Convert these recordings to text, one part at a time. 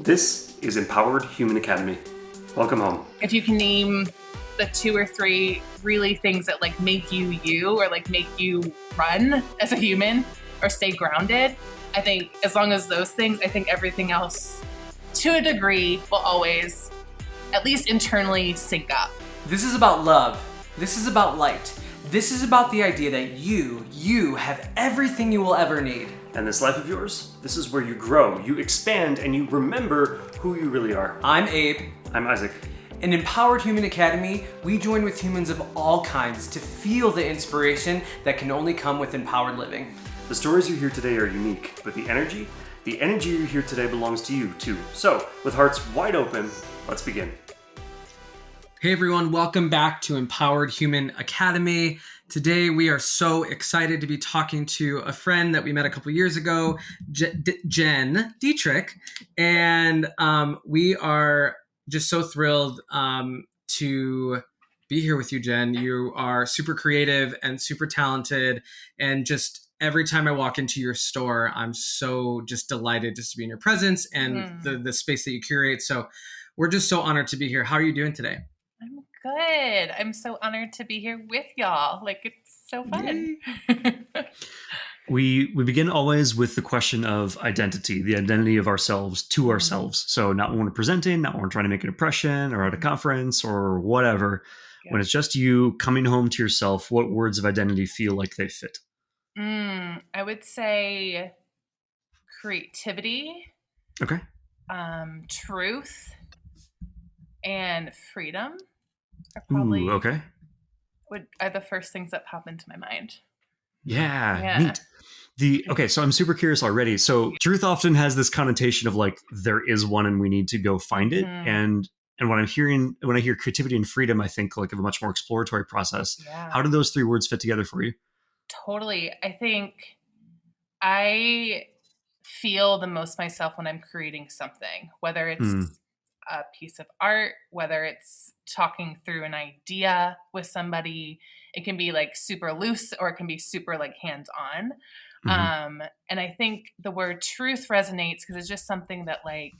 This is Empowered Human Academy. Welcome home. If you can name the 2 or 3 really things that like make you you or like make you run as a human or stay grounded, I think as long as those things, I think everything else to a degree will always at least internally sync up. This is about love. This is about light. This is about the idea that you have everything you will ever need. And this life of yours, this is where you grow, you expand, and you remember who you really are. I'm Abe. I'm Isaac. In Empowered Human Academy, we join with humans of all kinds to feel the inspiration that can only come with empowered living. The stories you hear today are unique, but the energy you hear today belongs to you too. So, with hearts wide open, let's begin. Hey everyone, welcome back to Empowered Human Academy. Today we are so excited to be talking to a friend that we met a couple years ago, Jen Dietrich, and we are just so thrilled to be here with you, Jen. You are super creative and super talented, and just every time I walk into your store, I'm so just delighted just to be in your presence and the space that you curate. So we're just so honored to be here. How are you doing today? I'm good. I'm so honored to be here with y'all. Like, it's so fun. We begin always with the question of identity, the identity of ourselves to ourselves. So not when we're presenting, not when we're trying to make an impression or at a conference or whatever. Yeah. When it's just you coming home to yourself, what words of identity feel like they fit? I would say creativity. Okay. Truth and freedom are probably are the first things that pop into my mind. Yeah. Neat. So I'm super curious already. So truth often has this connotation of like there is one and we need to go find it. And when I hear creativity and freedom, I think like of a much more exploratory process. Yeah. How do those 3 words fit together for you? Totally. I think I feel the most myself when I'm creating something, whether it's a piece of art, whether it's talking through an idea with somebody. It can be like super loose or it can be super like hands-on. And I think the word truth resonates because it's just something that like,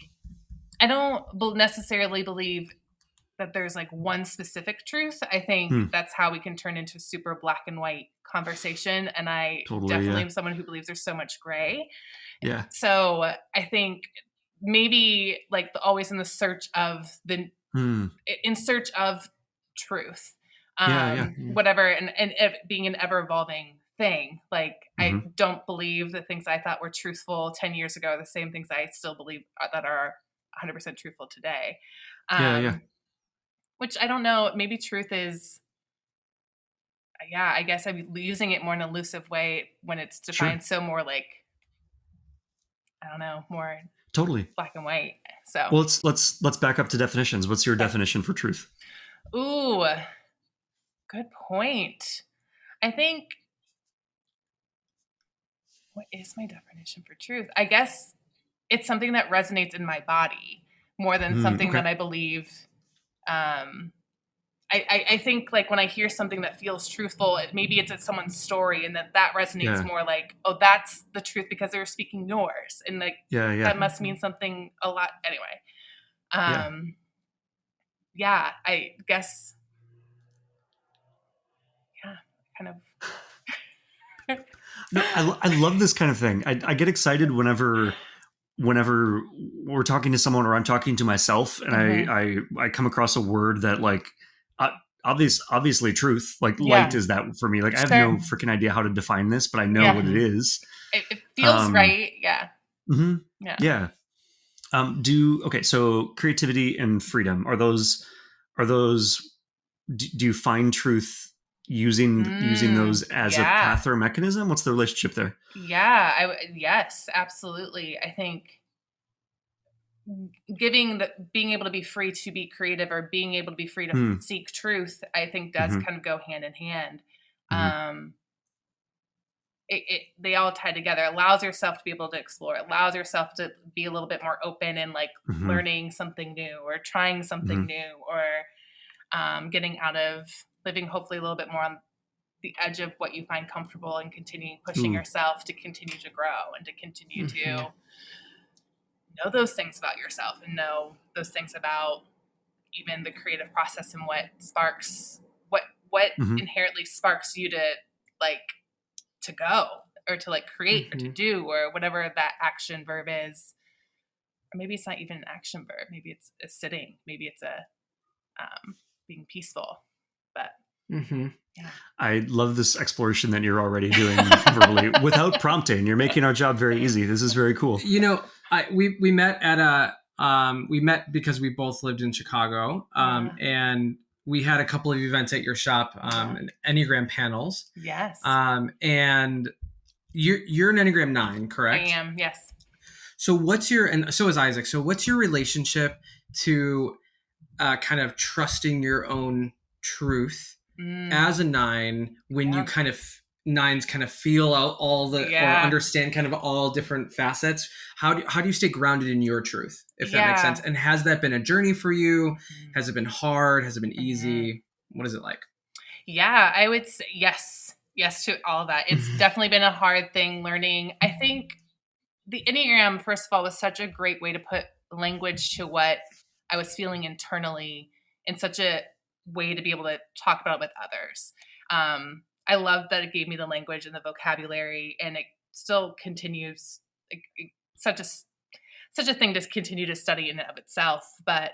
I don't necessarily believe that there's like one specific truth. I think that's how we can turn into a super black and white conversation. And I definitely am someone who believes there's so much gray. Yeah. So I think maybe like always in the search of in search of truth, whatever, and it being an ever evolving thing. Like I don't believe the things I thought were truthful 10 years ago are the same things I still believe that are 100% truthful today. Which I don't know, maybe truth is, I guess I'm using it more in an elusive way when it's defined so more like, I don't know, more totally black and white. So well, let's back up to definitions. What's your definition for truth? Ooh, good point. I think, what is my definition for truth? I guess it's something that resonates in my body more than something that I believe. I think like when I hear something that feels truthful, maybe it's someone's story and that resonates more like, oh, that's the truth because they were speaking yours. And like, that must mean something a lot. Anyway. I guess. Yeah, kind of. No, I love this kind of thing. I get excited whenever we're talking to someone or I'm talking to myself and I come across a word that like, obviously truth, like light is that for me. Like I have no freaking idea how to define this, but I know what it is. It feels right. Yeah. Yeah. So creativity and freedom, are those, do you find truth using those as a path or a mechanism? What's the relationship there? Yeah. Yes, absolutely. I think being able to be free to be creative or being able to be free to seek truth, I think does kind of go hand in hand. They all tie together. It allows yourself to be able to explore. It allows yourself to be a little bit more open and like learning something new or trying something new or getting out of living hopefully a little bit more on the edge of what you find comfortable and continuing pushing yourself to continue to grow and to continue to know those things about yourself and know those things about even the creative process and what sparks, what inherently sparks you to like to go or to like create or to do or whatever that action verb is. Or maybe it's not even an action verb. Maybe it's a sitting. Maybe it's a being peaceful. But yeah. I love this exploration that you're already doing verbally without prompting. You're making our job very easy. This is very cool. You know, we met at we met because we both lived in Chicago, and we had a couple of events at your shop, Enneagram panels. Yes. And you're an Enneagram 9, correct? I am. Yes. So and so is Isaac. So what's your relationship to kind of trusting your own truth as a 9 when you kind of 9s kind of feel out all the or understand kind of all different facets? How do you stay grounded in your truth, if that makes sense? And has that been a journey for you? Has it been hard? Has it been easy? What is it like? Yeah, I would say yes to all that. It's definitely been a hard thing learning. I think the Enneagram, first of all, was such a great way to put language to what I was feeling internally in such a way to be able to talk about it with others. I love that it gave me the language and the vocabulary, and it still continues such a thing to continue to study in and of itself. But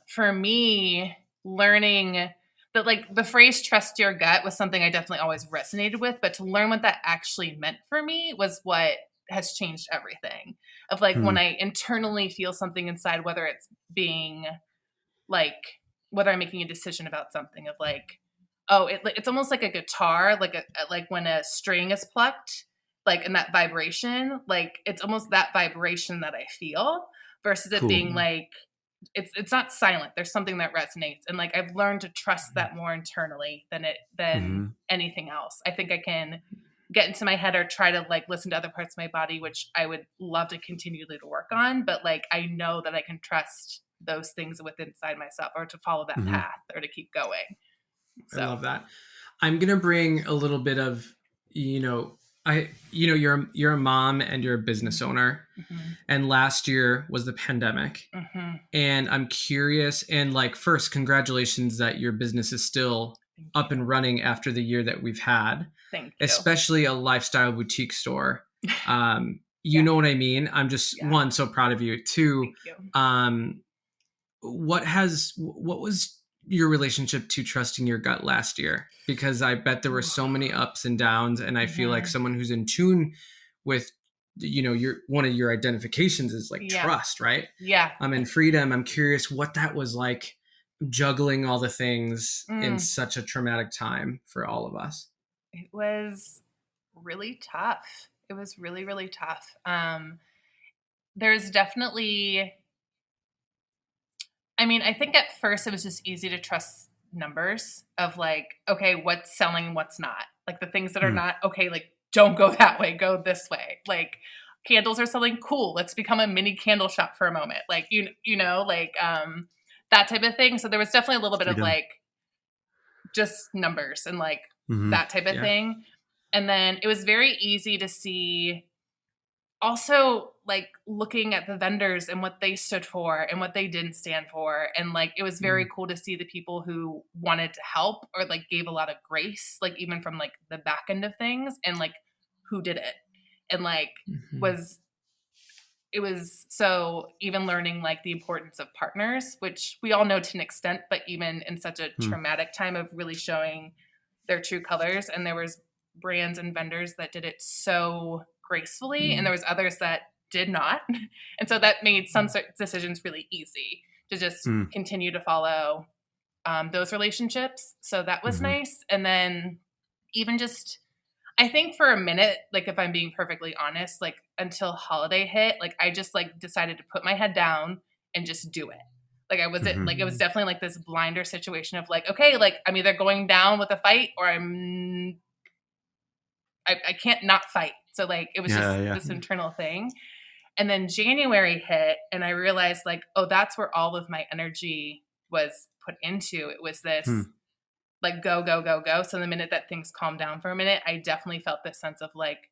for me, learning that like the phrase "trust your gut" was something I definitely always resonated with, but to learn what that actually meant for me was what has changed everything. Of like when I internally feel something inside, whether it's being like whether I'm making a decision about something of like, oh, it's almost like a guitar, like when a string is plucked, like in that vibration, like it's almost that vibration that I feel versus it being like, it's not silent. There's something that resonates. And like, I've learned to trust that more internally than anything else. I think I can get into my head or try to like listen to other parts of my body, which I would love to continually to work on. But like, I know that I can trust those things within inside myself or to follow that path or to keep going. So. I love that. I'm going to bring a little bit of, you're a mom and you're a business owner, and last year was the pandemic, and I'm curious, and like, first, congratulations that your business is still up and running after the year that we've had. Thank you. Especially a lifestyle boutique store. You know what I mean? I'm just one, so proud of you. Two, what was your relationship to trusting your gut last year? Because I bet there were so many ups and downs, and I feel like someone who's in tune with, your one of your identifications is like trust, right? Yeah. I'm in freedom. I'm curious what that was like, juggling all the things in such a traumatic time for all of us. It was really tough. It was really, really tough. There's definitely, I think at first it was just easy to trust numbers of like, okay, what's selling, what's not. Like the things that are not, okay, like don't go that way, go this way. Like candles are selling, cool. Let's become a mini candle shop for a moment. Like, that type of thing. So there was definitely a little bit of like just numbers and like that type of thing. And then it was very easy to see also like looking at the vendors and what they stood for and what they didn't stand for. And like, it was very cool to see the people who wanted to help or like gave a lot of grace, like even from like the back end of things and like who did it. And like it was so even learning like the importance of partners, which we all know to an extent, but even in such a traumatic time of really showing their true colors. And there was brands and vendors that did it so gracefully, and there was others that did not. And so that made some decisions really easy to just continue to follow those relationships. So that was nice. And then even just, I think for a minute, like if I'm being perfectly honest, like until holiday hit, like I just like decided to put my head down and just do it. Like I wasn't like, it was definitely like this blinder situation of like, okay, like I'm either going down with a fight or I can't not fight. So like, it was this internal thing. And then January hit and I realized like, oh, that's where all of my energy was put into. It was this like, go, go, go, go. So the minute that things calmed down for a minute, I definitely felt this sense of like,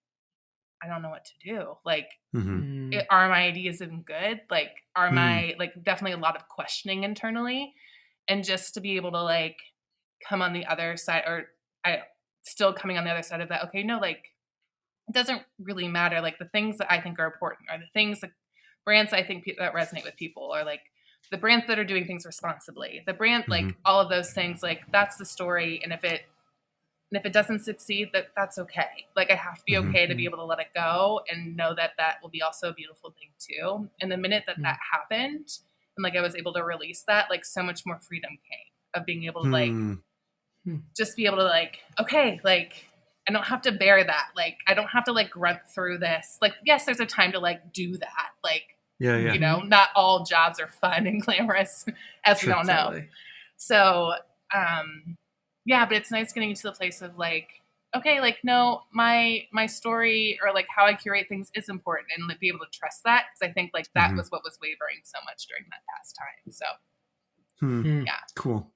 I don't know what to do. Like, Mm-hmm. are my ideas even good? Like, are Mm. my, like, definitely a lot of questioning internally. And just to be able to like come on the other side, or I still coming on the other side of that, okay, no, like, it doesn't really matter. Like, the things that I think are important are the things, that brands I think that resonate with people, or like the brands that are doing things responsibly, the brand, Mm-hmm. like all of those things, like that's the story. And if it doesn't succeed, that's okay. Like, I have to be Mhm. okay to be able to let it go and know that that will be also a beautiful thing too. And the minute that that happened, and like I was able to release that, like so much more freedom came of being able to like just be able to like, okay, like I don't have to bear that. Like, I don't have to like grunt through this. Like, yes, there's a time to like do that. Like, Yeah, yeah. you know, not all jobs are fun and glamorous, as we Sure. all know. Totally. So, yeah, but it's nice getting to the place of like, okay, like, no, my story, or like how I curate things is important, and like be able to trust that, because I think like that Mhm. was what was wavering so much during that past time. So yeah. Cool.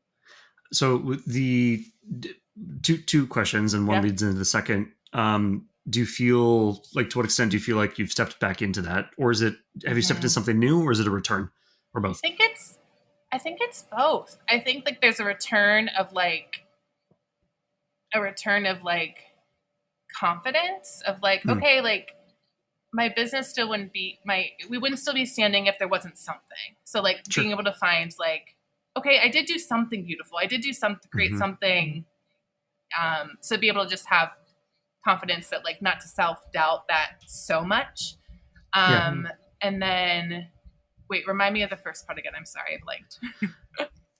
So with the two questions, and one Yeah. leads into the second. Do you feel like, to what extent do you feel like you've stepped back into that, or is it, have you stepped into something new, or is it a return, or both? I think it's both. I think like there's a return of like confidence of like, okay, like my business still wouldn't be we wouldn't still be standing if there wasn't something. So like Sure. being able to find like, okay, I did do something beautiful. I did do something, create something. So be able to just have confidence that like not to self-doubt that so much. And then wait, remind me of the first part again. I'm sorry, I blanked.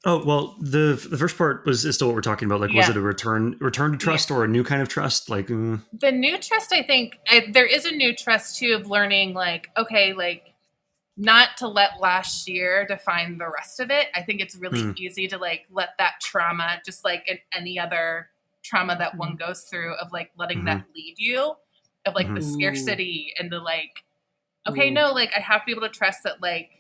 Oh, well, the first part is still what we're talking about. Like, was Yeah. it a return to trust, or a new kind of trust? Like, The new trust, I think there is a new trust too, of learning like, okay, like not to let last year define the rest of it. I think it's really easy to like let that trauma, just like in any other trauma that one goes through, of like letting that lead you, of like the scarcity and the like, okay, no, like I have to be able to trust that like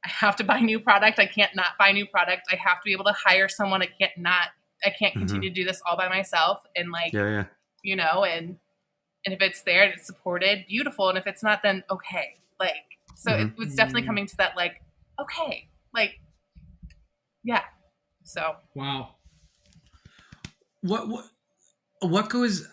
I have to buy new product. I can't not buy new product. I have to be able to hire someone. I can't continue to do this all by myself. And like, you know, and if it's there and it's supported, beautiful. And if it's not, then okay. Like, so it was definitely coming to that, like, okay, like, yeah. So. Wow. What goes,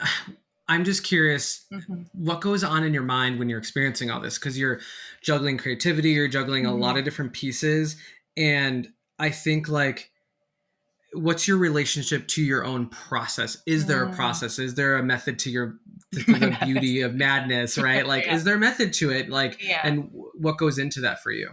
I'm just curious, what goes on in your mind when you're experiencing all this? Because you're juggling creativity, you're juggling a lot of different pieces. And I think like, what's your relationship to your own process? Is there a process? Is there a method to the beauty of madness, right? Like, is there a method to it? Like, and what goes into that for you?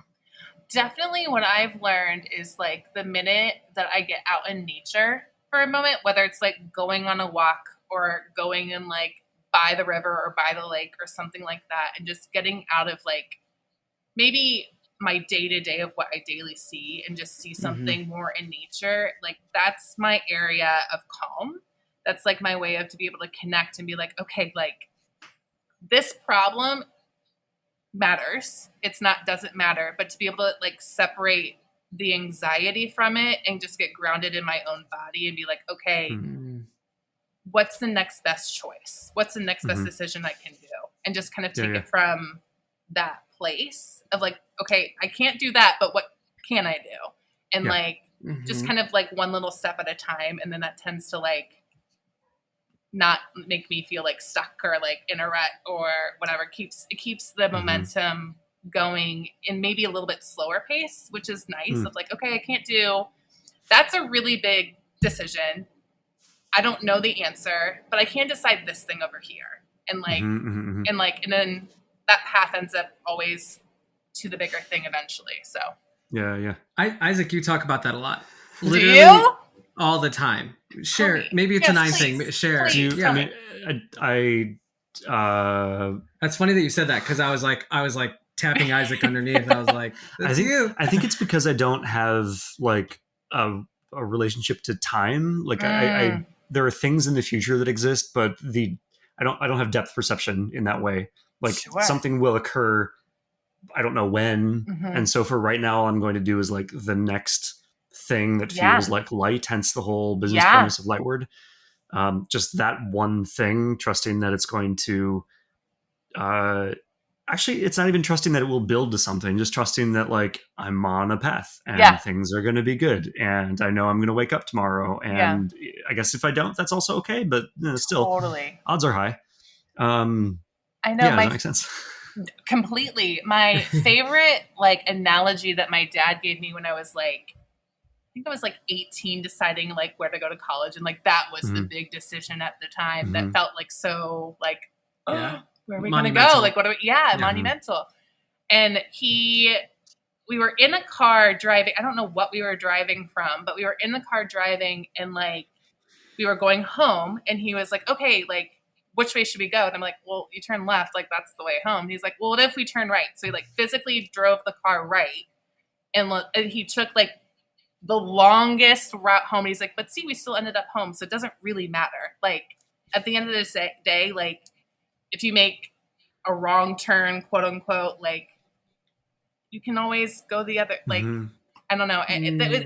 Definitely what I've learned is like the minute that I get out in nature for a moment, whether it's like going on a walk or going and like by the river or by the lake or something like that, and just getting out of like maybe my day-to-day of what I daily see and just see something more in nature, like that's my area of calm. That's like my way of to be able to connect and be like, okay, like this problem matters. It's not, doesn't matter, but to be able to like separate the anxiety from it and just get grounded in my own body and be like, okay, what's the next best choice? What's the next best decision I can do? And just kind of take it from that place of like, okay, I can't do that, but what can I do? And like, just kind of like one little step at a time. And then that tends to like not make me feel like stuck or like in a rut or whatever. It keeps the momentum going in maybe a little bit slower pace, which is nice. Of like, okay, I can't do, that's a really big decision. I don't know the answer, but I can decide this thing over here. And like, and then that path ends up always to the bigger thing eventually. So yeah. Isaac, you talk about that a lot. Literally, do you? All the time. Share. Maybe it's a 9 thing. Share. Please. I mean, that's funny that you said that, because I was like tapping Isaac underneath. I was like, that's you. I think it's because I don't have like a relationship to time. Like I there are things in the future that exist, but I don't have depth perception in that way. Like something will occur, I don't know when. And so for right now, all I'm going to do is like the next thing that feels like light, hence the whole business premise of Lightward. Just that one thing, trusting that it's going to actually, it's not even trusting that it will build to something, just trusting that like I'm on a path and things are going to be good. And I know I'm going to wake up tomorrow. And I guess if I don't, that's also okay. But still, odds are high. I know. Yeah, does that make sense? Completely. My favorite like analogy that my dad gave me when I was like, I think I was like 18, deciding like where to go to college. And like, that was the big decision at the time that felt like so like, where are we going to go? Like, what are we? Monumental. And we were in a car driving. I don't know what we were driving from, but we were in the car driving and like, we were going home and he was like, okay, like, which way should we go? And I'm like, well, you turn left. Like, that's the way home. He's like, well, what if we turn right? So he like physically drove the car right. And he took like the longest route home. He's like, but see, we still ended up home. So it doesn't really matter. Like at the end of the day, like, if you make a wrong turn, quote unquote, like you can always go the other, like, I don't know.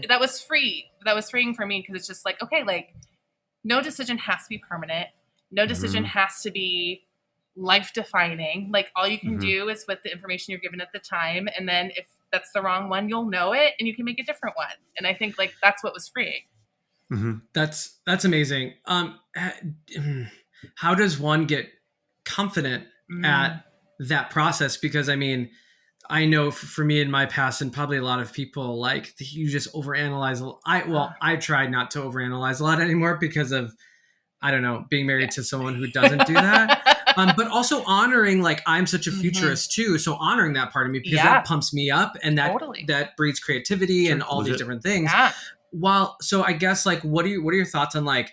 That was free. That was freeing for me. Cause it's just like, okay, like no decision has to be permanent. No decision has to be life defining. Like all you can do is with the information you're given at the time. And then if that's the wrong one, you'll know it and you can make a different one. And I think like, that's what was freeing. That's amazing. How does one get confident at that process? Because I mean, I know for me in my past and probably a lot of people, like you just overanalyze. I try not to overanalyze a lot anymore because of, I don't know, being married to someone who doesn't do that. But also honoring, like I'm such a futurist too. So honoring that part of me because that pumps me up and that breeds creativity and all these different things. So I guess like, what are your thoughts on like,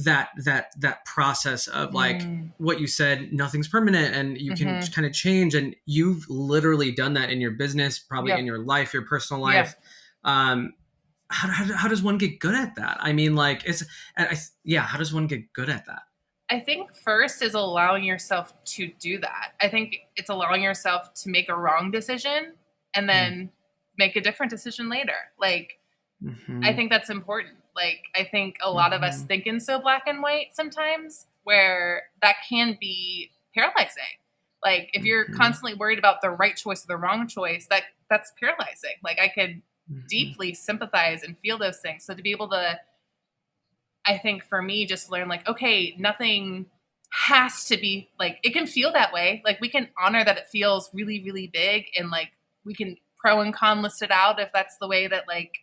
that process of like what you said, nothing's permanent and you can kind of change, and you've literally done that in your business, probably in your life, your personal life. How does one get good at that? I mean, like how does one get good at that? I think first is allowing yourself to do that. I think it's allowing yourself to make a wrong decision and then make a different decision later. Like, I think that's important. Like, I think a lot of us think in so black and white sometimes, where that can be paralyzing. Like if you're constantly worried about the right choice or the wrong choice, that's paralyzing. Like I could deeply sympathize and feel those things. So to be able to, I think for me, just learn like, okay, nothing has to be like, it can feel that way. Like we can honor that it feels really, really big, and like we can pro and con list it out if that's the way that like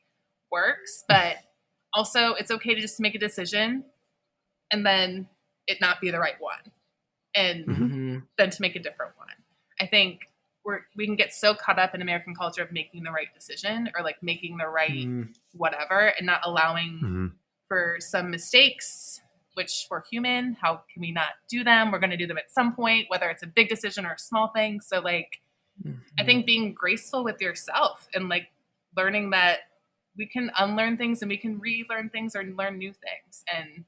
works. But also it's okay to just make a decision and then it not be the right one, and then to make a different one. I think we can get so caught up in American culture of making the right decision or like making the right whatever, and not allowing for some mistakes, which we're human. How can we not do them? We're going to do them at some point, whether it's a big decision or a small thing. So like, I think being graceful with yourself and like learning that we can unlearn things and we can relearn things or learn new things. And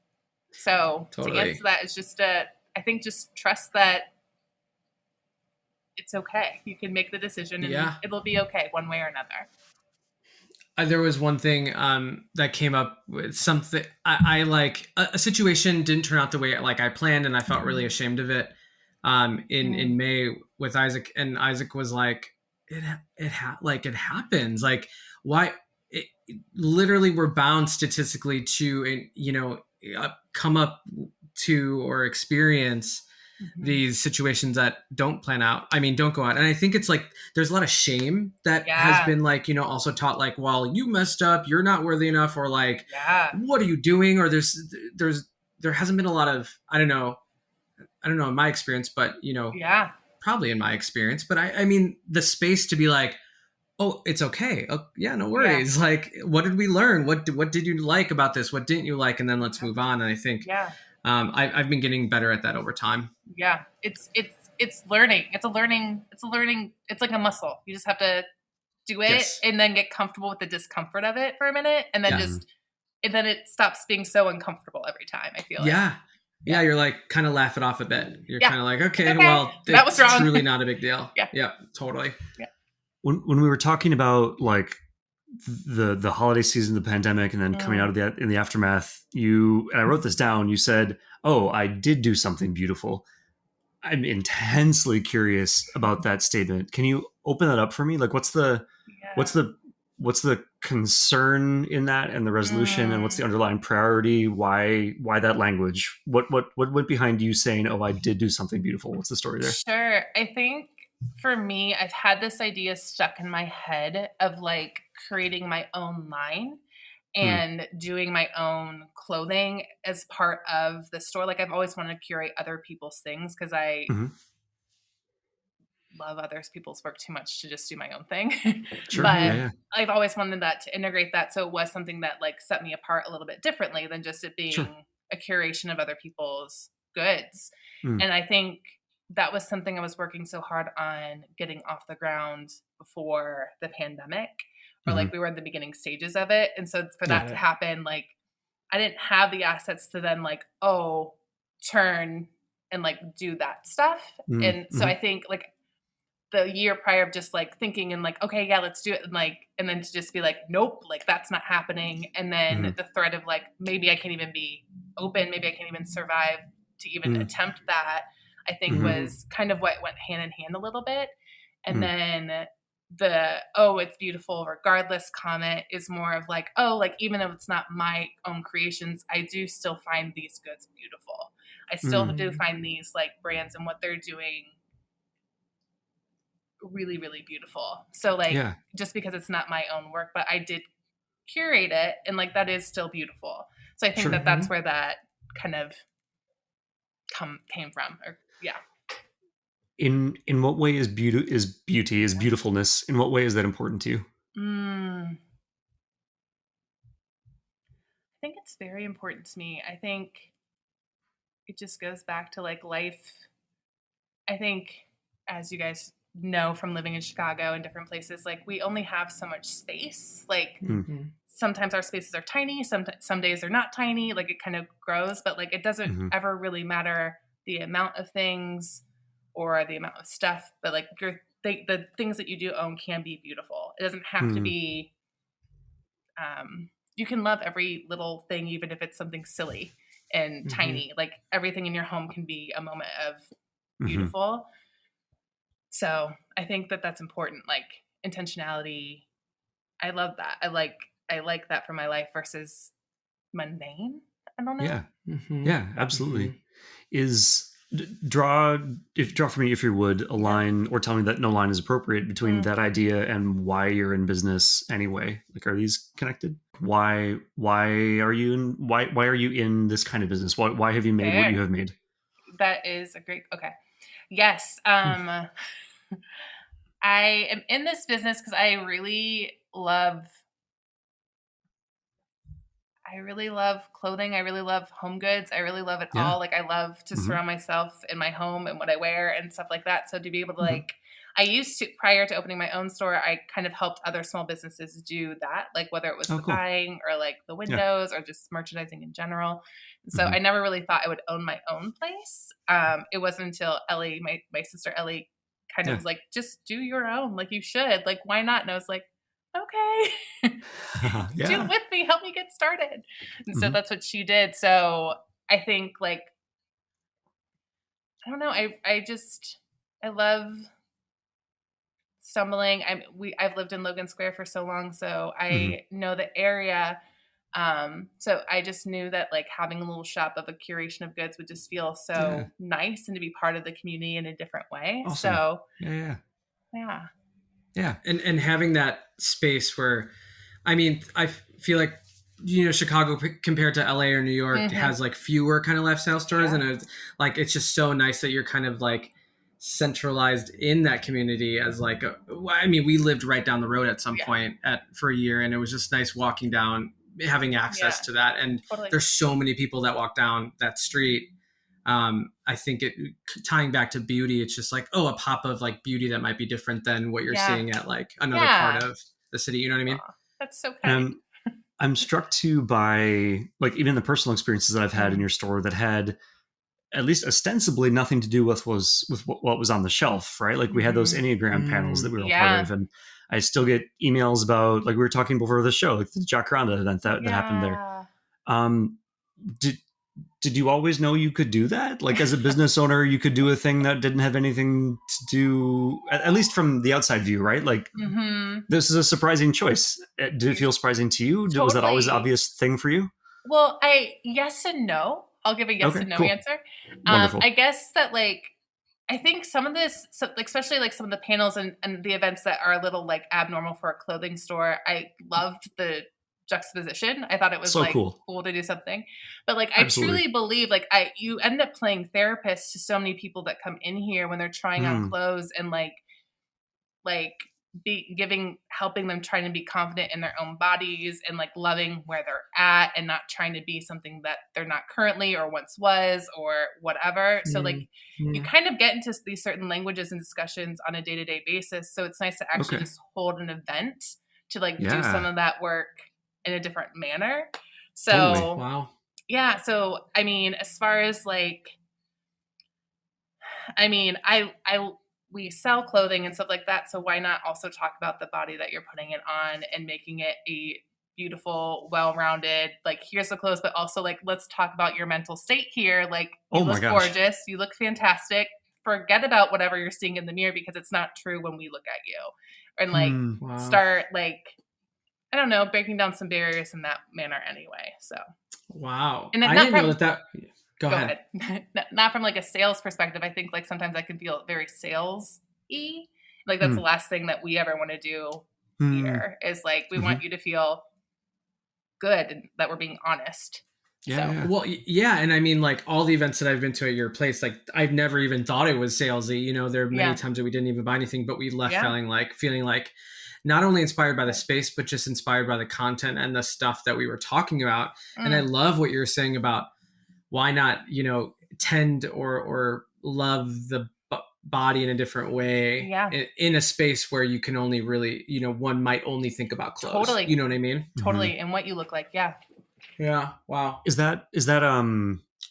so to answer that is just I think just trust that it's okay. You can make the decision and it'll be okay one way or another. There was one thing that came up with something I like a situation didn't turn out the way like I planned, and I felt really ashamed of it in May with Isaac, and Isaac was like, it happens. Like why literally we're bound statistically to, come up to or experience these situations that don't plan out. I mean, don't go out. And I think it's like, there's a lot of shame that has been like, also taught like, well, you messed up, you're not worthy enough, or like, what are you doing? Or there hasn't been a lot of, I don't know in my experience, but probably in my experience, but I mean the space to be like, oh, it's okay. Oh, yeah, no worries. Yeah. Like, what did we learn? What did you like about this? What didn't you like? And then let's move on. And I think I've been getting better at that over time. Yeah, it's learning. It's like a muscle. You just have to do it and then get comfortable with the discomfort of it for a minute, and then and then it stops being so uncomfortable every time. I feel like. Yeah, you're like kind of laugh it off a bit. You're kind of like, okay, well, that was wrong. Truly not a big deal. Yeah, totally. Yeah. When we were talking about like the holiday season, the pandemic, and then coming out of in the aftermath, and I wrote this down. You said, "Oh, I did do something beautiful." I'm intensely curious about that statement. Can you open that up for me? Like, what's Yeah. the what's the concern in that, and the resolution, and what's the Mm. underlying priority? Why that language? What went behind you saying, "Oh, I did do something beautiful"? What's the story there? Sure. I think for me, I've had this idea stuck in my head of like creating my own line Hmm. and doing my own clothing as part of the store. Like I've always wanted to curate other people's things because I Hmm. love other people's work too much to just do my own thing. Sure. Yeah. But Mhm. Yeah. I've always wanted that to integrate that so it was something that like set me apart a little bit differently than just it Sure. being a curation of other people's goods. Mm. And I think that was something I was working so hard on getting off the ground before the pandemic, or like Hmm. we were in the beginning stages of it. And so for Yeah. that to happen, like I didn't have the assets to then like, oh, turn and like do that stuff. And so Mm-hmm. I think like the year prior of just like thinking and like, okay, yeah, let's do it. And like, and then to just be like, nope, like that's not happening. And then Hmm. the threat of like, maybe I can't even be open, maybe I can't even survive to even Hmm. attempt that, I think Hmm. was kind of what went hand in hand a little bit. And Hmm. then the, oh, it's beautiful regardless comment is more of like, oh, like even though it's not my own creations, I do still find these goods beautiful. I still Hmm. do Mhm. find these like brands and what they're doing really, really beautiful. So like Yeah. just because it's not my own work, but I did curate it and like that is still beautiful. So I think Sure. that that's Mhm. where that kind of came from. Or yeah. In what way is beauty is beautifulness? In what way is that important to you? I think it's very important to me. I think it just goes back to like life. I think as you guys know from living in Chicago and different places, like we only have so much space. Like Hmm. Mhm. sometimes our spaces are tiny, some days they're not tiny, like it kind of grows, but like it doesn't Hmm. ever really matter the amount of things or the amount of stuff, but like the things that you do own can be beautiful. It doesn't have to Hmm. be you can love every little thing even if it's something silly and Mhm. tiny. Like everything in your home can be a moment of Hmm. beautiful. So, I think that that's important, like intentionality. I love that. I like that for my life versus mundane. I don't know. Yeah. Mhm. Yeah. Absolutely. Mhm. Is draw for me, if you would, a Yeah. line, or tell me that no line is appropriate, between Mm. that idea and why you're in business anyway. Like, are these connected? Why are you in why are you in this kind of business? Why have you made what Fair. you have made? That is a great okay. Yes. I am in this business because I really love clothing. I really love home goods. I really love it Yeah. all. Like I love to Hmm. surround myself in my home and what I wear and stuff like that. So to be able to Hmm. like I used to prior to opening my own store, I kind of helped other small businesses do that, like whether it was Oh, the cool. buying or like the Yeah. windows or just merchandising in general. So Hmm. I never really thought I would own my own place. It wasn't until Ellie, my sister Ellie, kind of Yeah. was like, just do your own, like you should. Like, why not? And I was like, okay. Do it Yeah. with me, help me get started. And so Hmm. that's what she did. So I think like I don't know, I just I love stumbling. I've lived in Logan Square for so long, so Hmm. I know the area. So I just knew that like having a little shop of a curation of goods would just feel Yeah. so nice and to be part of the community in a different way. Awesome. So Yeah. Yeah. yeah. Yeah, and having that space where, I mean, I feel like, Chicago compared to LA or New York Hmm. has like fewer kind of lifestyle stores, Yeah. and it's just so nice that you're kind of like centralized in that community as like I mean, we lived right down the road at some Yeah. point for a year, and it was just nice walking down, having Yeah. access to that, and Totally. there's so many people that walk down that street. I think it tying back to beauty, it's just like, oh, a pop of like beauty that might be different than what you're Yeah. seeing at like another part Yeah. of the city. You know what I mean? Aw, that's so And kind. I'm struck too by, like, even the personal experiences that I've had in Mm. your store that had at least ostensibly nothing to do with what was on the shelf, right? Like, we had those Mhm. Enneagram panels that Mm. we were all part Yeah. of, and I still get emails about, like we were talking before the show, like the Jacaranda event that happened there. Yeah. Um, did did you always know you could do that? Like as a business owner, you could do a thing that didn't have anything to do, at least from the outside view, right? Like this is a surprising choice. Did it feel surprising to you? Totally. Was that always an obvious thing for you? Well, yes and no. I'll give a yes and no answer. Wonderful. I guess that like, I think some of this, especially like some of the panels and the events that are a little like abnormal for a clothing store, I loved the juxtaposition. I thought it was so like cool to do something. But like, I truly believe like you end up playing therapist to so many people that come in here when they're trying on clothes and like helping them trying to be confident in their own bodies and like loving where they're at and not trying to be something that they're not currently or once was or whatever. So like you kind of get into these certain languages and discussions on a day-to-day basis. So it's nice to actually just hold an event to like do some of that work in a different manner. So wow. Yeah. So I mean, as far as like, I mean, we sell clothing and stuff like that. So why not also talk about the body that you're putting it on and making it a beautiful, well-rounded, like here's the clothes, but also like, let's talk about your mental state here. Like you look gorgeous. You look fantastic. Forget about whatever you're seeing in the mirror because it's not true when we look at you. And like start like, I don't know, breaking down some barriers in that manner anyway. So. Wow. And I didn't know that. Go ahead. Not from like a sales perspective. I think like sometimes I can feel very sales-y. Like that's the last thing that we ever want to do here is like, we want you to feel good and that we're being honest. Yeah. So. Well, yeah. And I mean, like all the events that I've been to at your place, like I've never even thought it was salesy. You know, there are many times that we didn't even buy anything, but we left feeling like not only inspired by the space, but just inspired by the content and the stuff that we were talking about. And I love what you're saying about why not, you know, tend or love the body in a different way in a space where you can only really, you know, one might only think about clothes. Totally. You know what I mean? Totally. And what you look like. Yeah. Yeah. Wow. Is that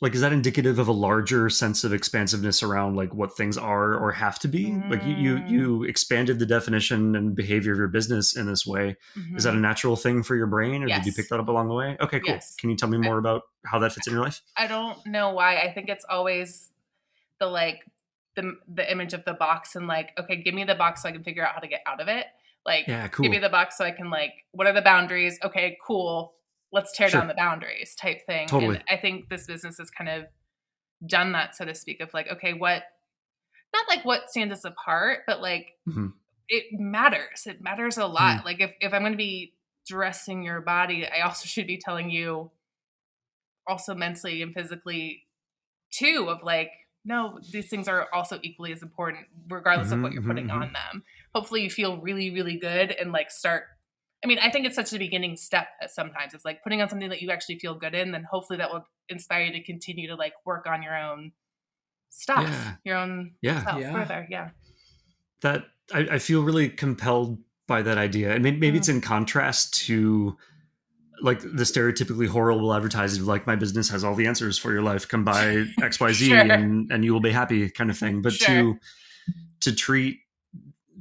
like, is that indicative of a larger sense of expansiveness around like what things are or have to be? Like you expanded the definition and behavior of your business in this way. Is that a natural thing for your brain or did you pick that up along the way? Okay, cool. Yes. Can you tell me more about how that fits in your life? I don't know why. I think it's always the like the image of the box and like, okay, give me the box so I can figure out how to get out of it. Like, give me the box so I can like, what are the boundaries? Okay, cool. Let's tear down the boundaries type thing. Totally. And I think this business has kind of done that, so to speak, of like, okay, not like what stands us apart, but like it matters. It matters a lot. Like if I'm going to be dressing your body, I also should be telling you also mentally and physically too of like, no, these things are also equally as important regardless of what you're putting on them. Hopefully you feel really, really good and like start. I mean, I think it's such a beginning step sometimes. It's like putting on something that you actually feel good in, then hopefully that will inspire you to continue to like work on your own stuff, your own self further. Yeah. That I feel really compelled by that idea. And maybe it's in contrast to like the stereotypically horrible advertising of like, my business has all the answers for your life. Come buy XYZ and you will be happy kind of thing. But to treat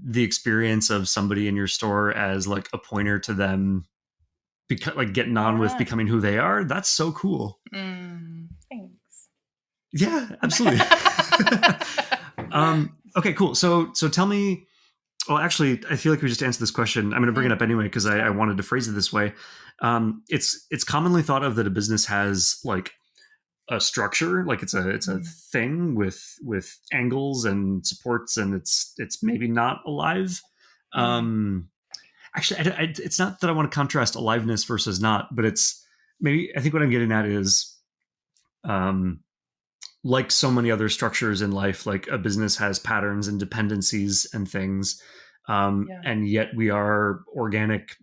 the experience of somebody in your store as like a pointer to them like getting on with becoming who they are, that's so cool. Thanks. Yeah, absolutely. Okay, cool. So tell me, well, actually, I feel like we just answered this question. I'm going to bring it up anyway, because I wanted to phrase it this way. It's commonly thought of that a business has like a structure, like it's a thing with angles and supports, and it's maybe not alive. Actually, it's not that I want to contrast aliveness versus not, but it's maybe, I think what I'm getting at is, like so many other structures in life, like a business has patterns and dependencies and things, and yet we are organic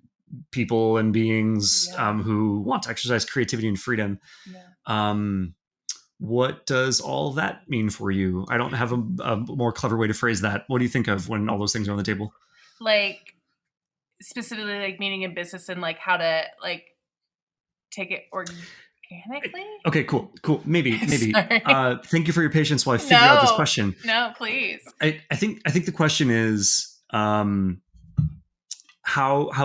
people and beings who want to exercise creativity and freedom. What does all that mean for you? I don't have a more clever way to phrase that. What do you think of when all those things are on the table? Like specifically like meaning in business and like how to like take it organically? Okay, cool. Maybe. Thank you for your patience while I figure out this question. No, please. I think the question is, how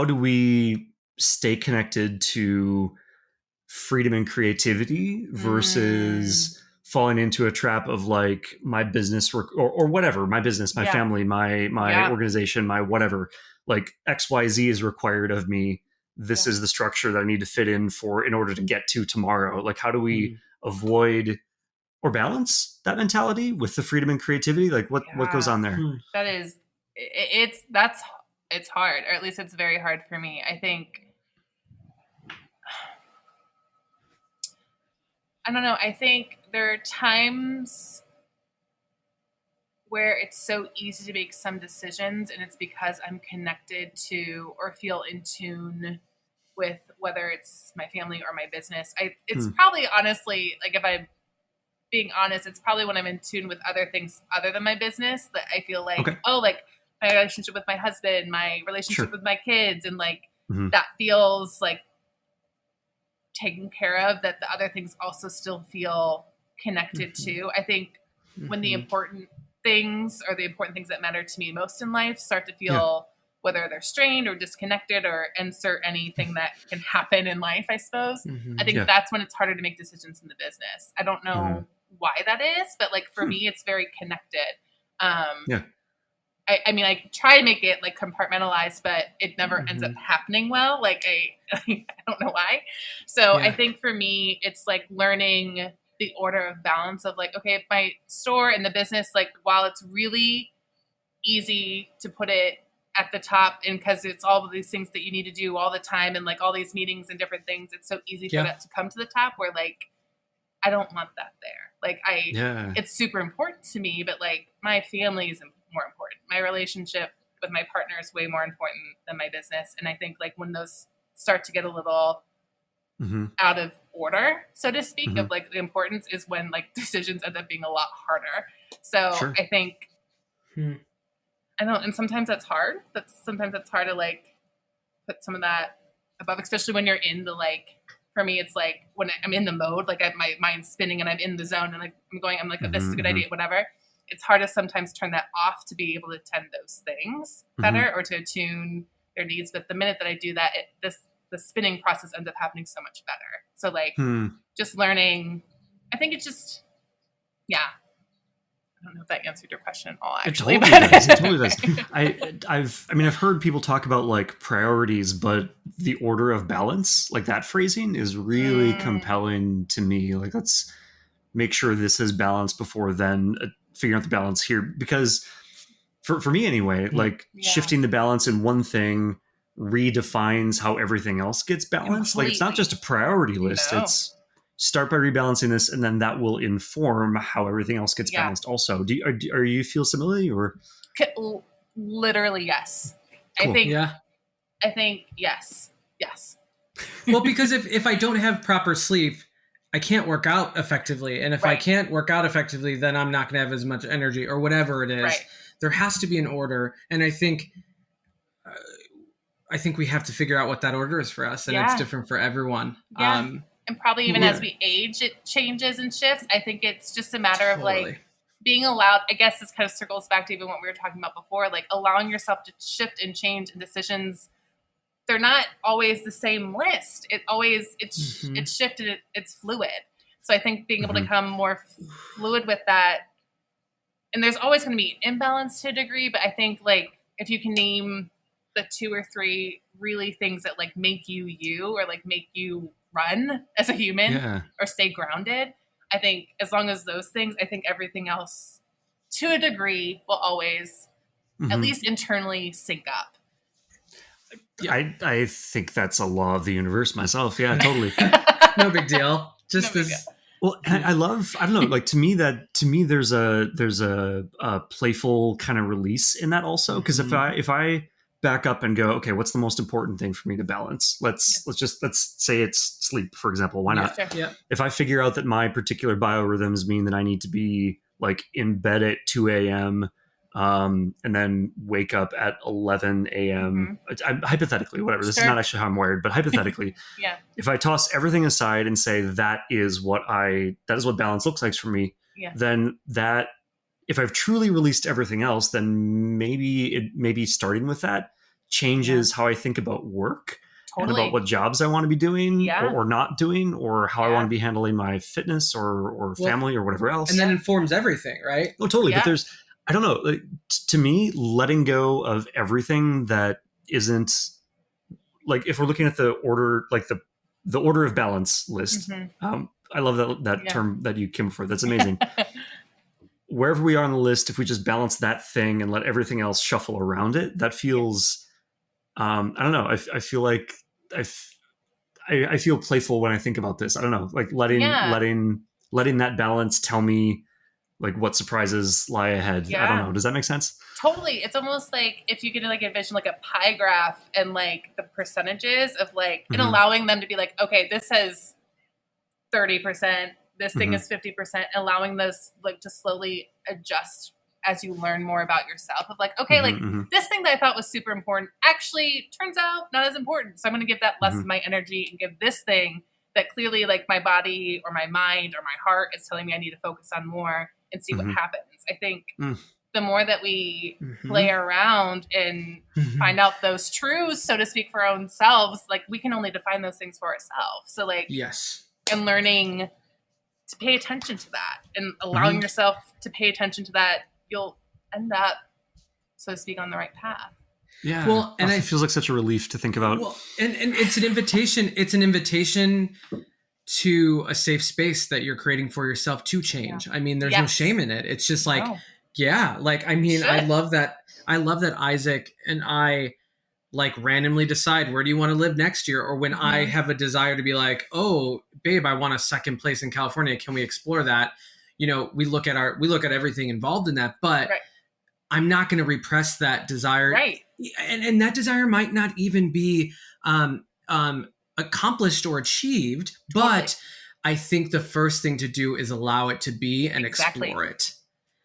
do we stay connected to freedom and creativity versus falling into a trap of like my business or whatever, my business, my family, my organization, my whatever, like XYZ is required of me. This is the structure that I need to fit in order to get to tomorrow. Like, how do we avoid or balance that mentality with the freedom and creativity? Like what goes on there? That is, it's hard, or at least it's very hard for me. I think, I don't know. I think there are times where it's so easy to make some decisions, and it's because I'm connected to or feel in tune with whether it's my family or my business. It's probably, honestly, like, if I'm being honest, it's probably when I'm in tune with other things other than my business that I feel like, like my relationship with my husband, my relationship with my kids, and like that feels like taken care of, that the other things also still feel connected to. I think when the important things, or the important things that matter to me most in life, start to feel whether they're strained or disconnected, or insert anything that can happen in life, I suppose. I think that's when it's harder to make decisions in the business. I don't know why that is, but like for me, it's very connected. I mean, I try to make it like compartmentalized, but it never ends up happening well. Like I don't know why. So I think for me, it's like learning the order of balance of like, okay, if my store and the business, like, while it's really easy to put it at the top, and because it's all of these things that you need to do all the time, and like all these meetings and different things, it's so easy for that to come to the top, where like, I don't want that there. Like it's super important to me, but like my family is more important. My relationship with my partner is way more important than my business. And I think like when those start to get a little out of order, so to speak, of like the importance, is when like decisions end up being a lot harder. So I think, I know, and sometimes that's hard. Sometimes it's hard to like put some of that above, especially when you're in the, like, for me, it's like when I'm in the mode, like my mind's spinning and I'm in the zone, and like I'm like, oh, this is a good idea, whatever. It's hard to sometimes turn that off to be able to attend those things better, or to attune their needs. But the minute that I do that, the spinning process ends up happening so much better. So like just learning, I think it's just, I don't know if that answered your question at all, actually. It totally does. I've heard people talk about like priorities, but the order of balance, like that phrasing, is really compelling to me. Like, let's make sure this is balanced before then figuring out the balance here. Because for me anyway, like shifting the balance in one thing redefines how everything else gets balanced. Completely. Like, it's not just a priority list. No. It's start by rebalancing this, and then that will inform how everything else gets balanced also. Are you feel similarly, or? Literally, yes. Cool. I think yes. Well, because if I don't have proper sleep, I can't work out effectively. And if I can't work out effectively, then I'm not going to have as much energy, or whatever it is. Right. There has to be an order. And I think we have to figure out what that order is for us. And it's different for everyone. Yeah. And probably even as we age, it changes and shifts. I think it's just a matter of like being allowed. I guess this kind of circles back to even what we were talking about before, like allowing yourself to shift and change, and decisions. They're not always the same list. It's shifted. It's fluid. So I think being able to become more fluid with that, and there's always going to be an imbalance to a degree, but I think like if you can name the 2 or 3 really things that like make you, or like make you run as a human, or stay grounded, I think as long as those things, I think everything else to a degree will always at least internally sync up. I think that's a law of the universe myself. Yeah, totally. No big deal. Just this. Deal. Well, and I don't know, like to me there's a playful kind of release in that also. Because if I back up and go, okay, what's the most important thing for me to balance? Let's say it's sleep, for example. Why not? Sure. If I figure out that my particular biorhythms mean that I need to be like in bed at 2 a.m. And then wake up at 11 a.m. Hypothetically, whatever. This is not actually how I'm wired, but hypothetically, if I toss everything aside and say that is what balance looks like for me, then that, if I've truly released everything else, then maybe starting with that changes how I think about work. and Totally. about what jobs I want to be doing Yeah. or not doing, or how I Yeah. want to be handling my fitness or family or whatever else. And then informs everything, right? Oh, totally. Yeah. But there's, I don't know, like, to me, letting go of everything that isn't, like, if we're looking at the order, like the order of balance list. Mhm. I love that Yeah. term that you came up for. That's amazing. Wherever we are on the list, if we just balance that thing and let everything else shuffle around it, that feels, I don't know. I feel like I feel playful when I think about this. I don't know, like letting that balance tell me like what surprises lie ahead. I don't know. Does that make sense? Totally. It's almost like if you could like envision like a pie graph and like the percentages of like, and allowing them to be like, okay, this has 30%, this thing is 50%, allowing those like to slowly adjust as you learn more about yourself of like, okay, like this thing that I thought was super important actually turns out not as important. So I'm going to give that less of my energy and give this thing that clearly like my body or my mind or my heart is telling me I need to focus on more and see what happens. I think the more that we play around and find out those truths, so to speak, for our own selves, like we can only define those things for ourselves. So like, yes. And learning to pay attention to that and allowing yourself to pay attention to that, you'll end up, so to speak, on the right path. Yeah. Well, and it feels like such a relief to think about. Well, and it's an invitation. It's an invitation to a safe space that you're creating for yourself to change. I mean, there's no shame in it. It's just like, like, I mean, I love that Isaac and I like randomly decide where do you want to live next year, or when I have a desire to be like, oh, babe, I want a second place in California. Can we explore that? You know, we look at everything involved in that, but I'm not going to repress that desire. Right. And that desire might not even be accomplished or achieved, but I think the first thing to do is allow it to be and explore it.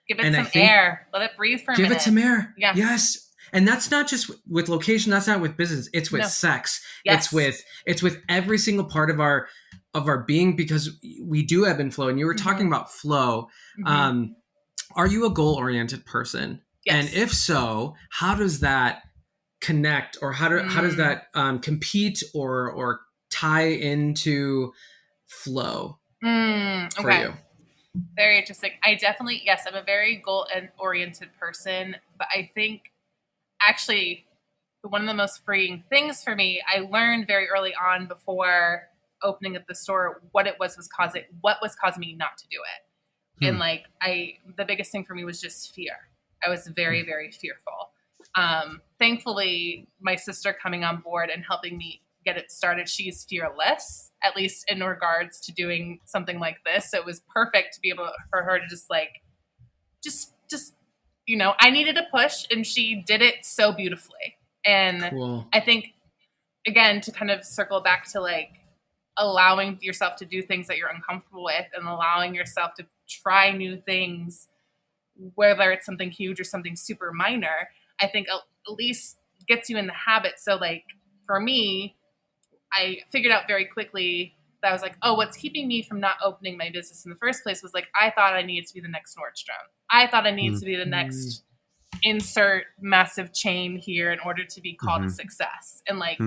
Give it some air. Let it breathe for a minute. Give it some air. Yeah. Yes. And that's not just with location. That's not with business. It's with sex. Yes. It's with every single part of our being, because we do ebb and flow. And you were talking about flow. Are you a goal-oriented person? Yes. And if so, how does that connect, or how does that compete or tie into flow for you? Very interesting. I definitely, I'm a very goal-oriented person, but I think actually one of the most freeing things for me, I learned very early on before opening up the store what was causing me not to do it. And like the biggest thing for me was just fear. I was very, very fearful. Thankfully, my sister coming on board and helping me get it started, she's fearless, at least in regards to doing something like this. So it was perfect to be able for her to just I needed a push, and she did it so beautifully. And I think, again, to kind of circle back to like allowing yourself to do things that you're uncomfortable with and allowing yourself to try new things, whether it's something huge or something super minor, I think at least gets you in the habit. So like for me, I figured out very quickly that I was like, oh, what's keeping me from not opening my business in the first place was like, I thought I needed to be the next Nordstrom. I thought I needed to be the next insert massive chain here in order to be called a success, and like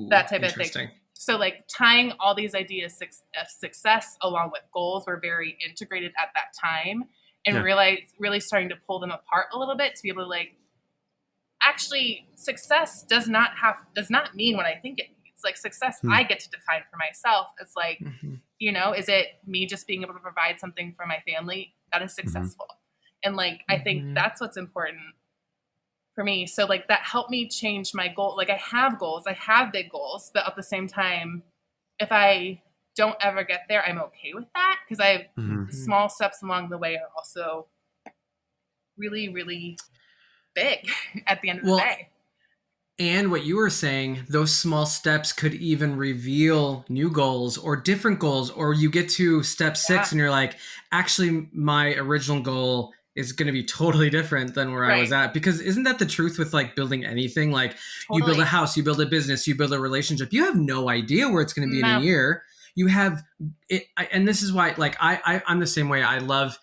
that type of thing. So like tying all these ideas of success along with goals were very integrated at that time, and really starting to pull them apart a little bit to be able to like, actually success does not mean what I think it means. Like success, I get to define for myself. It's like, is it me just being able to provide something for my family that is successful? And like, I think that's what's important for me. So like that helped me change my goal. Like I have goals, I have big goals, but at the same time, if I don't ever get there, I'm okay with that, because I have small steps along the way are also really, really big at the end of the day. And what you were saying, those small steps could even reveal new goals or different goals, or you get to step 6 and you're like, actually, my original goal is going to be totally different than where I was at. Because isn't that the truth with like building anything? Like you build a house, you build a business, you build a relationship. You have no idea where it's going to be in a year. You have it. And this is why, like, I'm the same way. I love,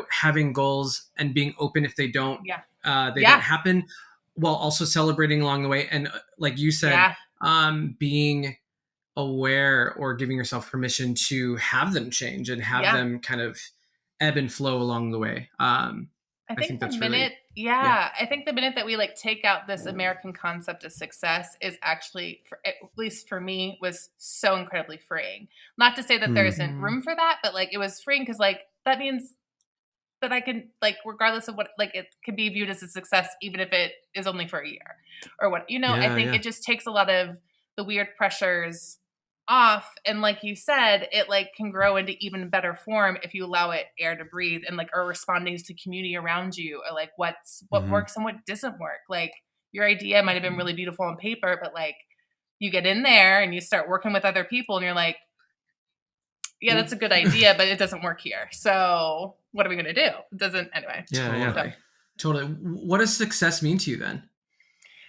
having goals and being open if they don't, don't happen, while also celebrating along the way. And like you said, being aware or giving yourself permission to have them change and have them kind of ebb and flow along the way. I think the minute, I think the minute that we like take out this American concept of success is actually, at least for me, was so incredibly freeing. Not to say that there isn't room for that, but like it was freeing because like that means that I can like, regardless of what, like it can be viewed as a success, even if it is only for a year or what, you know. I think it just takes a lot of the weird pressures off, and like you said, it like can grow into even better form if you allow it air to breathe, and like are responding to community around you, or like what works and what doesn't work. Like your idea might have been really beautiful on paper, but like you get in there and you start working with other people and you're like, yeah, that's a good idea, but it doesn't work here, so what are we gonna do? It doesn't anyway. Totally. What does success mean to you then?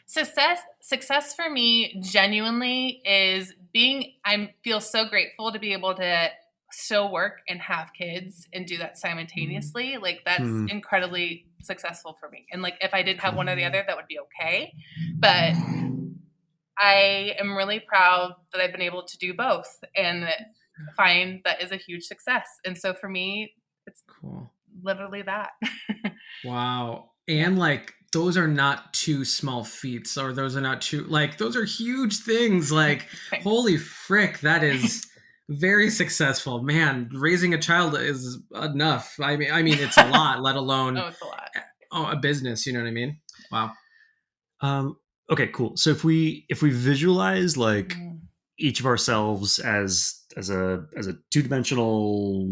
Success for me genuinely is I feel so grateful to be able to still work and have kids and do that simultaneously. Like that's incredibly successful for me. And like if I didn't have one or the other, that would be okay. But I am really proud that I've been able to do both and find that is a huge success. And so for me, it's literally that. Wow. And like those are not two small feats, or those are not two, like those are huge things. Like holy frick, that is very successful. Man, raising a child is enough. I mean it's a lot, let alone it's a lot. A business, you know what I mean? Wow. Okay, cool. So if we visualize like each of ourselves as a two-dimensional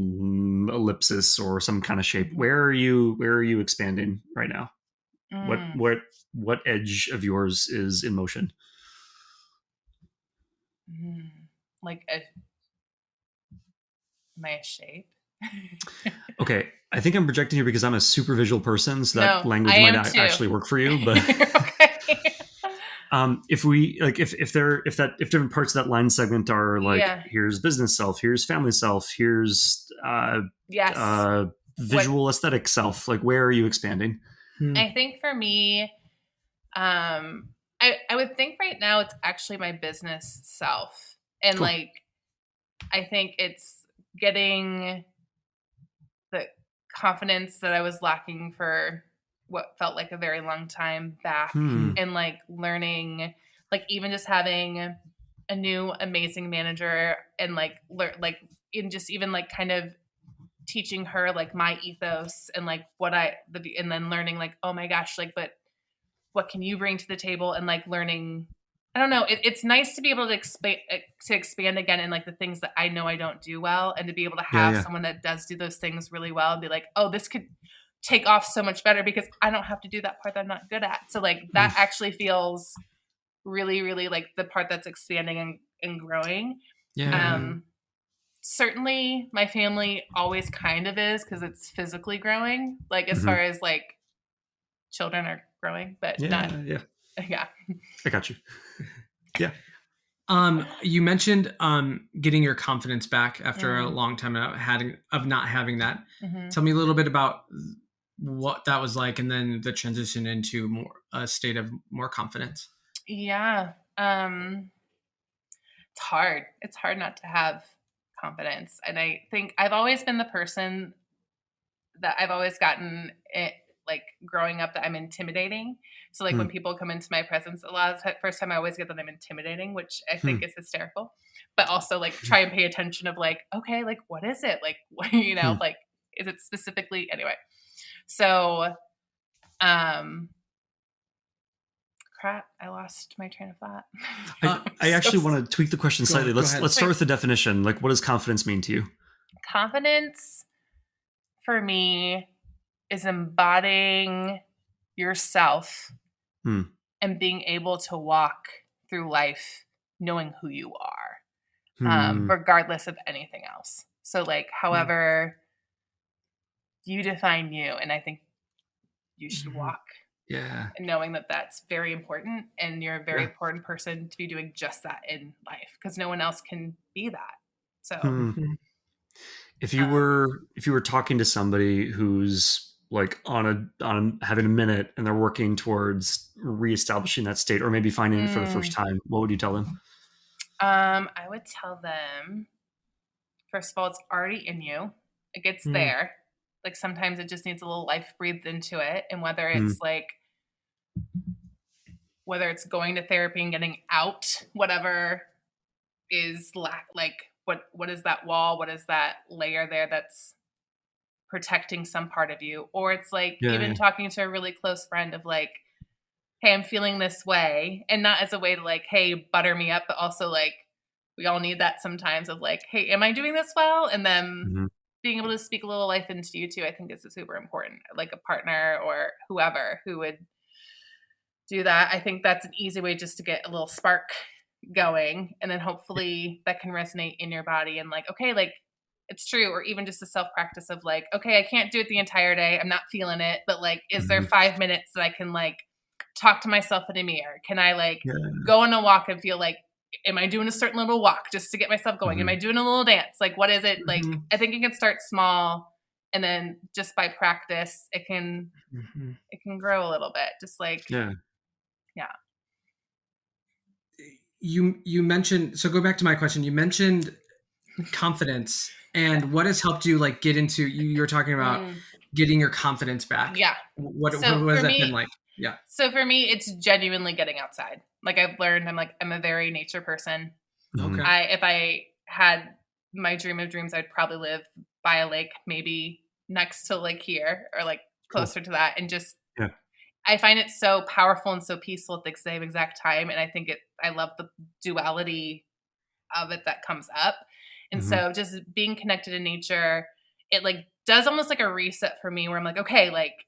ellipsis or some kind of shape, where are you expanding right now? What edge of yours is in motion? Like am I a shape? Okay, I think I'm projecting here because I'm a super visual person, so that language might not actually work for you. But if we like, if different parts of that line segment are like, here's business self, here's family self, here's visual aesthetic self, like where are you expanding? I think for me, I would think right now it's actually my business self. And like, I think it's getting the confidence that I was lacking for what felt like a very long time back, and like learning, like even just having a new amazing manager and like in just even like kind of teaching her like my ethos and like and then learning like, oh my gosh, like, but what can you bring to the table? And like learning, I don't know. It's nice to be able to expand again in like the things that I know I don't do well, and to be able to have someone that does do those things really well and be like, oh, this could take off so much better because I don't have to do that part that I'm not good at. So like that actually feels really, really like the part that's expanding and growing. Certainly my family always kind of is, because it's physically growing, like as far as like children are growing, but not. I got you. You mentioned getting your confidence back after a long time of not having that. Tell me a little bit about what that was like, and then the transition into a state of more confidence. It's hard. It's hard not to have confidence. And I think I've always been the person that I've always gotten it, like growing up, that I'm intimidating. So like when people come into my presence, a lot of the first time I always get that I'm intimidating, which I think is hysterical, but also like try and pay attention of like, okay, like what is it? Like, what, you know, like, is it specifically anyway? So, crap, I lost my train of thought. I actually want to tweak the question slightly. Let's start with the definition. Like, what does confidence mean to you? Confidence for me is embodying yourself and being able to walk through life knowing who you are, regardless of anything else. So like, however you define you, and I think you should walk. And knowing that that's very important, and you're a very important person to be doing just that in life, because no one else can be that. So if you were talking to somebody who's like on having a minute and they're working towards reestablishing that state or maybe finding it for the first time, what would you tell them? I would tell them, first of all, it's already in you. Like it's there. Like sometimes it just needs a little life breathed into it. And whether it's whether it's going to therapy and getting out, whatever is like what is that wall? What is that layer there that's protecting some part of you? Or it's like even talking to a really close friend of like, hey, I'm feeling this way. And not as a way to like, hey, butter me up, but also like we all need that sometimes of like, hey, am I doing this well? And then being able to speak a little life into you too, I think is super important. Like a partner or whoever who would do that. I think that's an easy way just to get a little spark going. And then hopefully that can resonate in your body and like, okay, like it's true. Or even just a self practice of like, okay, I can't do it the entire day. I'm not feeling it. But like, is there 5 minutes that I can like talk to myself in a mirror? Can I like go on a walk and feel like, am I doing a certain little walk just to get myself going? Am I doing a little dance? Like, what is it? Like, I think you can start small and then just by practice, it can grow a little bit. Just like, You mentioned, so go back to my question. You mentioned confidence and what has helped you like get into, you were talking about getting your confidence back. Yeah. What has that been like? Yeah. So for me, it's genuinely getting outside. Like I've learned, I'm a very nature person. Okay. If I had my dream of dreams, I'd probably live by a lake, maybe next to like here or like closer to that. And just, I find it so powerful and so peaceful at the same exact time. And I think I love the duality of it that comes up. And so just being connected to nature, it like does almost like a reset for me where I'm like, okay, like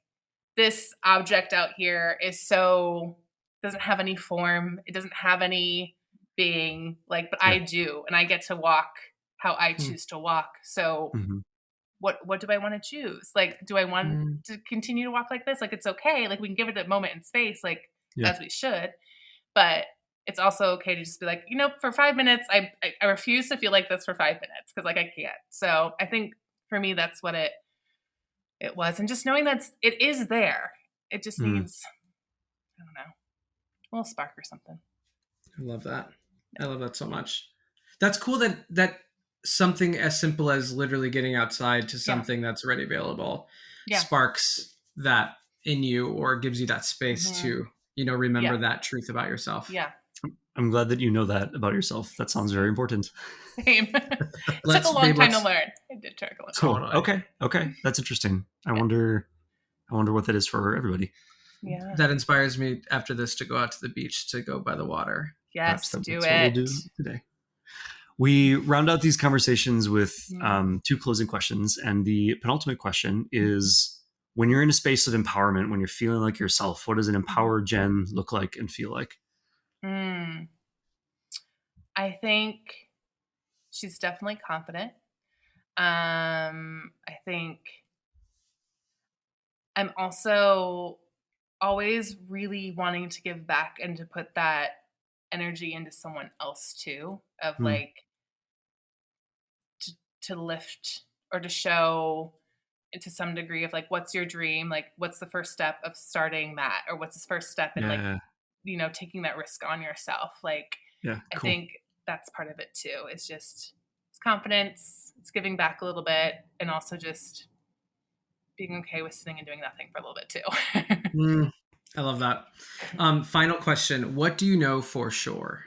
this object out here doesn't have any form. It doesn't have any being like, but I do. And I get to walk how I choose to walk. So what do I want to choose? Like, do I want to continue to walk like this? Like, it's okay. Like we can give it a moment in space, like as we should, but it's also okay to just be like, for 5 minutes, I refuse to feel like this for 5 minutes. Cause like, I can't. So I think for me, that's what it was. And just knowing that it is there. It just needs, I don't know, a little spark or something. I love that. I love that so much. That's cool that something as simple as literally getting outside to something that's already available sparks that in you or gives you that space to, remember that truth about yourself. Yeah. I'm glad that you know that about yourself. That sounds very important. Same. It took a long time to learn. It did take a long time. Cool. Okay. That's interesting. I wonder what that is for everybody. Yeah. That inspires me after this to go out to the beach to go by the water. Yes, that's what we'll do today. We round out these conversations with 2 closing questions. And the penultimate question is, when you're in a space of empowerment, when you're feeling like yourself, what does an empowered Jen look like and feel like? I think she's definitely confident. I think I'm also always really wanting to give back and to put that energy into someone else too, of like to lift or to show to some degree of like, what's your dream? Like, what's the first step of starting that? Or what's the first step in like, taking that risk on yourself? Like, cool. I think that's part of it too. It's just, it's confidence, it's giving back a little bit, and also just being okay with sitting and doing nothing for a little bit too. I love that. Final question. What do you know for sure?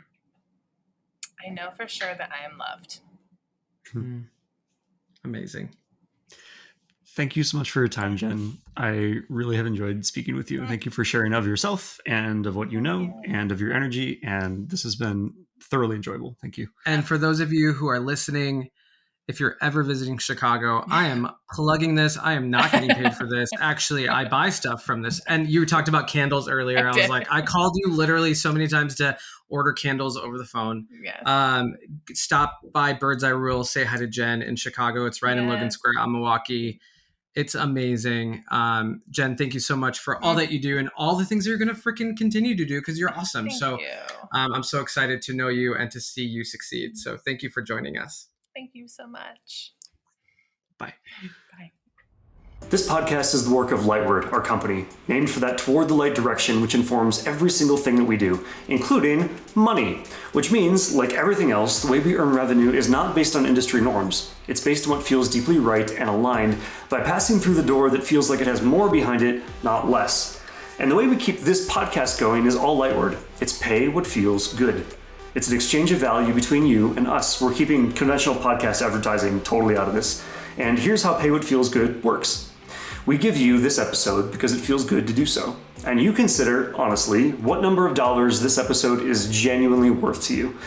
I know for sure that I am loved. Amazing. Thank you so much for your time, Jen. I really have enjoyed speaking with you. And thank you for sharing of yourself and of what you know and of your energy. And this has been thoroughly enjoyable. Thank you. And for those of you who are listening, if you're ever visiting Chicago, I am plugging this. I am not getting paid for this. Actually, I buy stuff from this. And you talked about candles earlier. I was like, I called you literally so many times to order candles over the phone. Yes. Stop by Bird's Eye Rule. Say hi to Jen in Chicago. It's right in Logan Square on Milwaukee. It's amazing. Jen, thank you so much for all that you do and all the things that you're going to freaking continue to do because you're awesome. Thank you. I'm so excited to know you and to see you succeed. So thank you for joining us. Thank you so much. Bye. Bye. This podcast is the work of Lightward, our company, named for that toward the light direction which informs every single thing that we do, including money, which means, like everything else, the way we earn revenue is not based on industry norms. It's based on what feels deeply right and aligned by passing through the door that feels like it has more behind it, not less. And the way we keep this podcast going is all Lightward. It's pay what feels good. It's an exchange of value between you and us. We're keeping conventional podcast advertising totally out of this. And here's how Pay What Feels Good works. We give you this episode because it feels good to do so. And you consider, honestly, what number of dollars this episode is genuinely worth to you.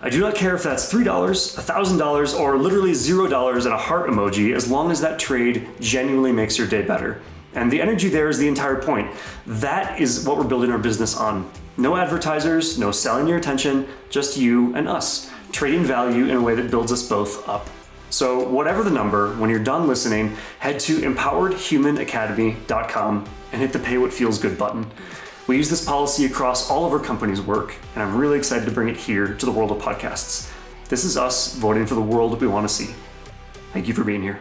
I do not care if that's $3, $1,000, or literally $0 and a heart emoji, as long as that trade genuinely makes your day better. And the energy there is the entire point. That is what we're building our business on. No advertisers, no selling your attention, just you and us, trading value in a way that builds us both up. So whatever the number, when you're done listening, head to empoweredhumanacademy.com and hit the Pay What Feels Good button. We use this policy across all of our company's work, and I'm really excited to bring it here to the world of podcasts. This is us voting for the world we want to see. Thank you for being here.